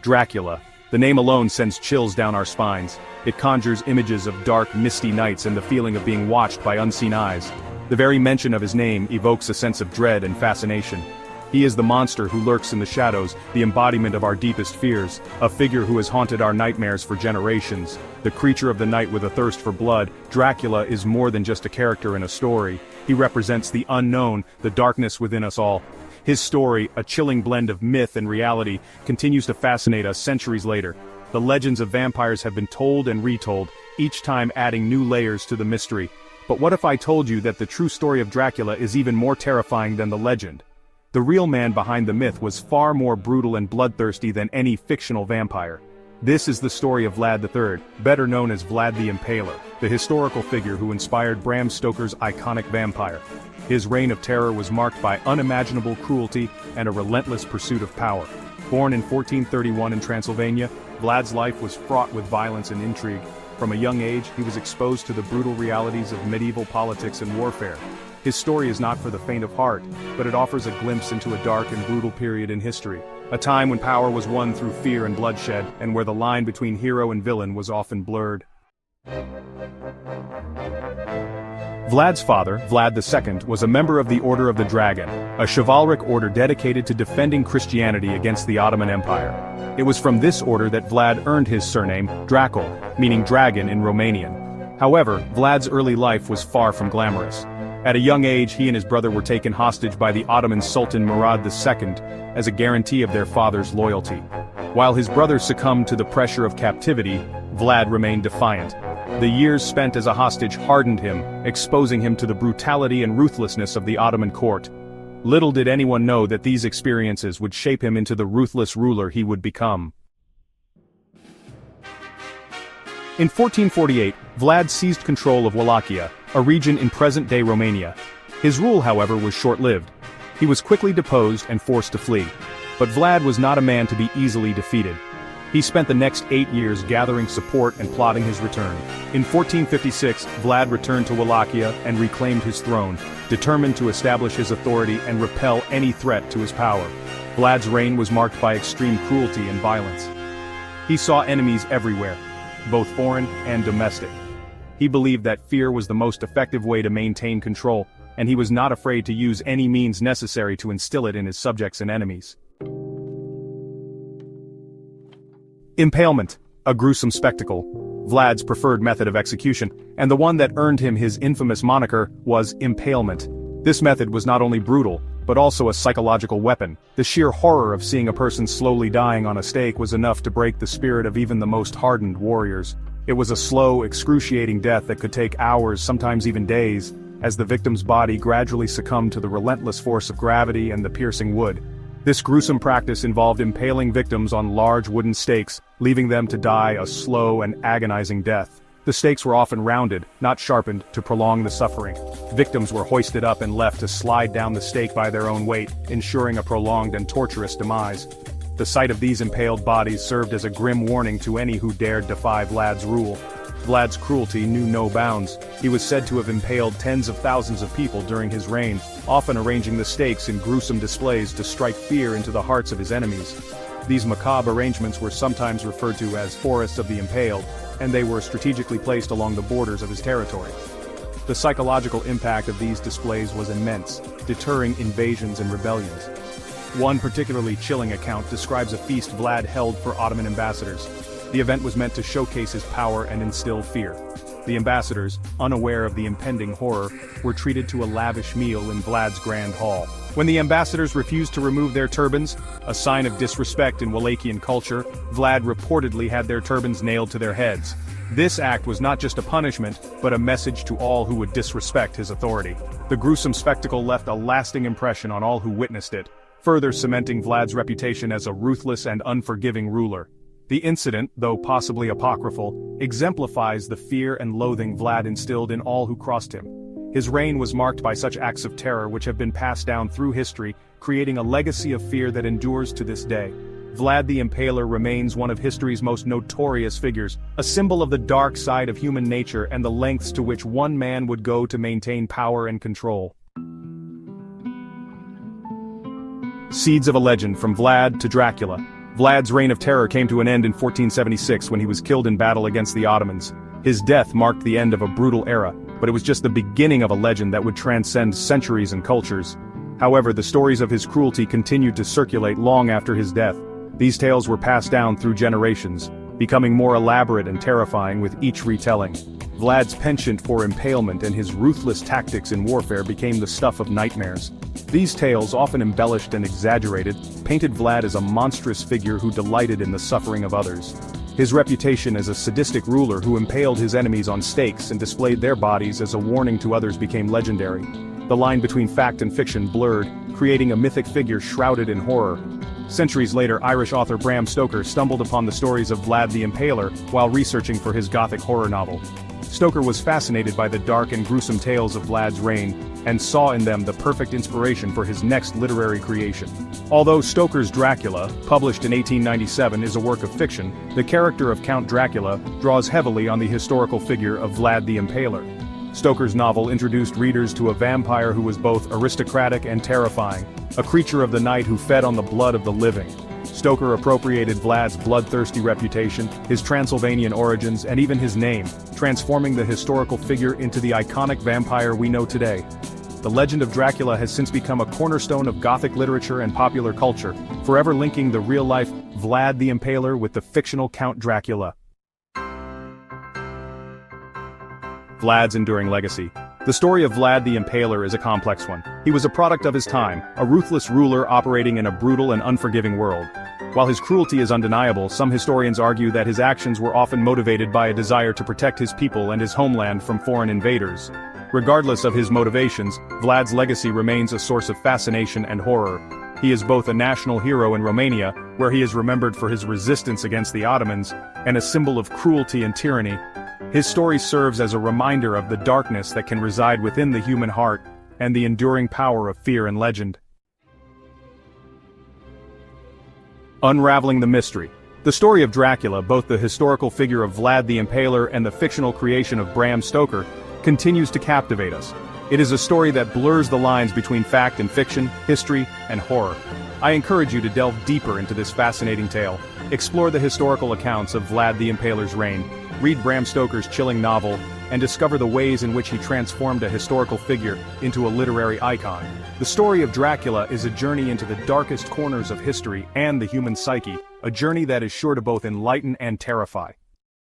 Dracula. The name alone sends chills down our spines. It conjures images of dark, misty nights and the feeling of being watched by unseen eyes. The very mention of his name evokes a sense of dread and fascination. He is the monster who lurks in the shadows, the embodiment of our deepest fears, a figure who has haunted our nightmares for generations. The creature of the night with a thirst for blood, Dracula is more than just a character in a story. He represents the unknown, the darkness within us all. His story, a chilling blend of myth and reality, continues to fascinate us centuries later. The legends of vampires have been told and retold, each time adding new layers to the mystery. But what if I told you that the true story of Dracula is even more terrifying than the legend? The real man behind the myth was far more brutal and bloodthirsty than any fictional vampire. This is the story of Vlad III, better known as Vlad the Impaler, the historical figure who inspired Bram Stoker's iconic vampire. His reign of terror was marked by unimaginable cruelty and a relentless pursuit of power. Born in 1431 in Transylvania, Vlad's life was fraught with violence and intrigue. From a young age, he was exposed to the brutal realities of medieval politics and warfare. His story is not for the faint of heart, but it offers a glimpse into a dark and brutal period in history. A time when power was won through fear and bloodshed, and where the line between hero and villain was often blurred. Vlad's father, Vlad II, was a member of the Order of the Dragon, a chivalric order dedicated to defending Christianity against the Ottoman Empire. It was from this order that Vlad earned his surname, Dracul, meaning dragon in Romanian. However, Vlad's early life was far from glamorous. At a young age, he and his brother were taken hostage by the Ottoman Sultan Murad II as a guarantee of their father's loyalty. While his brother succumbed to the pressure of captivity, Vlad remained defiant. The years spent as a hostage hardened him, exposing him to the brutality and ruthlessness of the Ottoman court. Little did anyone know that these experiences would shape him into the ruthless ruler he would become. In 1448, Vlad seized control of Wallachia, a region in present-day Romania. His rule, however, was short-lived. He was quickly deposed and forced to flee. But Vlad was not a man to be easily defeated. He spent the next 8 years gathering support and plotting his return. In 1456, Vlad returned to Wallachia and reclaimed his throne, determined to establish his authority and repel any threat to his power. Vlad's reign was marked by extreme cruelty and violence. He saw enemies everywhere, both foreign and domestic. He believed that fear was the most effective way to maintain control, and he was not afraid to use any means necessary to instill it in his subjects and enemies. Impalement, a gruesome spectacle. Vlad's preferred method of execution, and the one that earned him his infamous moniker, was impalement. This method was not only brutal, but also a psychological weapon. The sheer horror of seeing a person slowly dying on a stake was enough to break the spirit of even the most hardened warriors. It was a slow, excruciating death that could take hours, sometimes even days, as the victim's body gradually succumbed to the relentless force of gravity and the piercing wood. This gruesome practice involved impaling victims on large wooden stakes, leaving them to die a slow and agonizing death. The stakes were often rounded, not sharpened, to prolong the suffering. Victims were hoisted up and left to slide down the stake by their own weight, ensuring a prolonged and torturous demise. The sight of these impaled bodies served as a grim warning to any who dared defy Vlad's rule. Vlad's cruelty knew no bounds. He was said to have impaled tens of thousands of people during his reign, often arranging the stakes in gruesome displays to strike fear into the hearts of his enemies. These macabre arrangements were sometimes referred to as forests of the impaled, and they were strategically placed along the borders of his territory. The psychological impact of these displays was immense, deterring invasions and rebellions. One particularly chilling account describes a feast Vlad held for Ottoman ambassadors. The event was meant to showcase his power and instill fear. The ambassadors, unaware of the impending horror, were treated to a lavish meal in Vlad's grand hall. When the ambassadors refused to remove their turbans, a sign of disrespect in Wallachian culture, Vlad reportedly had their turbans nailed to their heads. This act was not just a punishment, but a message to all who would disrespect his authority. The gruesome spectacle left a lasting impression on all who witnessed it, further cementing Vlad's reputation as a ruthless and unforgiving ruler. The incident, though possibly apocryphal, exemplifies the fear and loathing Vlad instilled in all who crossed him. His reign was marked by such acts of terror which have been passed down through history, creating a legacy of fear that endures to this day. Vlad the Impaler remains one of history's most notorious figures, a symbol of the dark side of human nature and the lengths to which one man would go to maintain power and control. Seeds of a legend from Vlad to Dracula. Vlad's reign of terror came to an end in 1476 when he was killed in battle against the Ottomans. His death marked the end of a brutal era, but it was just the beginning of a legend that would transcend centuries and cultures. However, the stories of his cruelty continued to circulate long after his death. These tales were passed down through generations, becoming more elaborate and terrifying with each retelling. Vlad's penchant for impalement and his ruthless tactics in warfare became the stuff of nightmares. These tales, often embellished and exaggerated, painted Vlad as a monstrous figure who delighted in the suffering of others. His reputation as a sadistic ruler who impaled his enemies on stakes and displayed their bodies as a warning to others became legendary. The line between fact and fiction blurred, creating a mythic figure shrouded in horror. Centuries later, Irish author Bram Stoker stumbled upon the stories of Vlad the Impaler while researching for his Gothic horror novel. Stoker was fascinated by the dark and gruesome tales of Vlad's reign, and saw in them the perfect inspiration for his next literary creation. Although Stoker's Dracula, published in 1897, is a work of fiction, the character of Count Dracula draws heavily on the historical figure of Vlad the Impaler. Stoker's novel introduced readers to a vampire who was both aristocratic and terrifying, a creature of the night who fed on the blood of the living. Stoker appropriated Vlad's bloodthirsty reputation, his Transylvanian origins, and even his name, transforming the historical figure into the iconic vampire we know today. The legend of Dracula has since become a cornerstone of Gothic literature and popular culture, forever linking the real-life Vlad the Impaler with the fictional Count Dracula. Vlad's enduring legacy. The story of Vlad the Impaler is a complex one. He was a product of his time, a ruthless ruler operating in a brutal and unforgiving world. While his cruelty is undeniable, some historians argue that his actions were often motivated by a desire to protect his people and his homeland from foreign invaders. Regardless of his motivations, Vlad's legacy remains a source of fascination and horror. He is both a national hero in Romania, where he is remembered for his resistance against the Ottomans, and a symbol of cruelty and tyranny. His story serves as a reminder of the darkness that can reside within the human heart, and the enduring power of fear and legend. Unraveling the Mystery. The story of Dracula, both the historical figure of Vlad the Impaler and the fictional creation of Bram Stoker, continues to captivate us. It is a story that blurs the lines between fact and fiction, history and horror. I encourage you to delve deeper into this fascinating tale. Explore the historical accounts of Vlad the Impaler's reign, read Bram Stoker's chilling novel, and discover the ways in which he transformed a historical figure into a literary icon. The story of Dracula is a journey into the darkest corners of history and the human psyche, a journey that is sure to both enlighten and terrify.